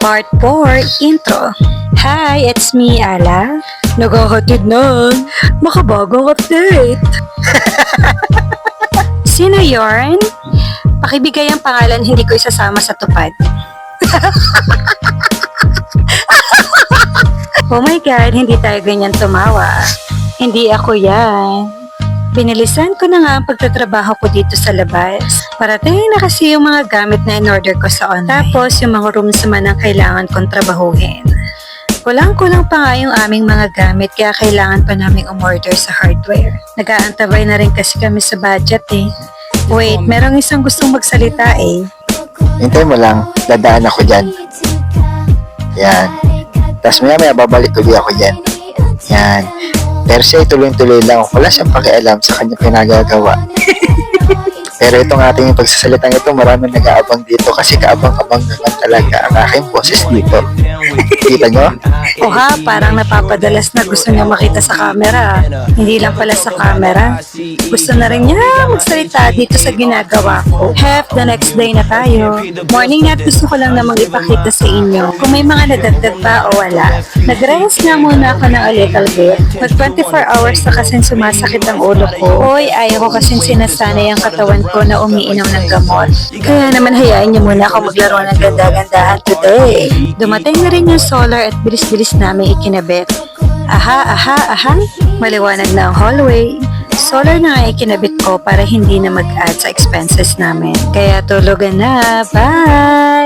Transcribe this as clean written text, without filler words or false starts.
Part 4, Intro. Hi, it's me, Ala. Naghahatid ng makabagong update. Sino yorn? Pakibigay ang pangalan, hindi ko isasama sa tupad. Oh my God, hindi tayo ganyan tumawa. Hindi ako yan. Binilisan ko na nga ang pagtatrabaho ko dito sa labas. Parating na kasi yung mga gamit na in-order ko sa online. Tapos yung mga rooms naman ang kailangan kong trabahuhin. Kulang-kulang pa nga yung aming mga gamit kaya kailangan pa naming umorder sa hardware. Nag-aantabay na rin kasi kami sa budget eh. Wait, merong isang gustong magsalita eh. Hintay mo lang, dadaan ako dyan. Yan. Tapos maya babalik ulit ako dyan. Yan. Pero siya tuloy-tuloy lang. Wala siyang pakialam sa kanyang pinagagawa. Pero itong ating pagsasalitang ito, maraming nag-aabang dito kasi kaabang-abang naman talaga ang aking boses dito. Kita nyo? O ha, parang napapadalas na gusto niya makita sa camera. Hindi lang pala sa camera. Gusto na rin niya magsalita dito sa ginagawa ko. The next day na tayo. Morning at gusto ko lang namang ipakita sa inyo kung may mga nadagdag ba o wala. Nag-rest nga muna ako ng a little bit. Mag 24 hours na kasing sumasakit ang ulo ko. Hoy, ayaw ko kasing sinasanay ang katawan ko na umiinom ng gamot. Kaya naman hayaan niyo muna ako maglaro ng ganda-gandahan today. Dumating na rin yung solar at bilis-bilis namin ikinabit. Aha. Maliwanag na ang hallway. Solar na nga ikinabit ko para hindi na mag-add sa expenses namin. Kaya tulugan na. Bye!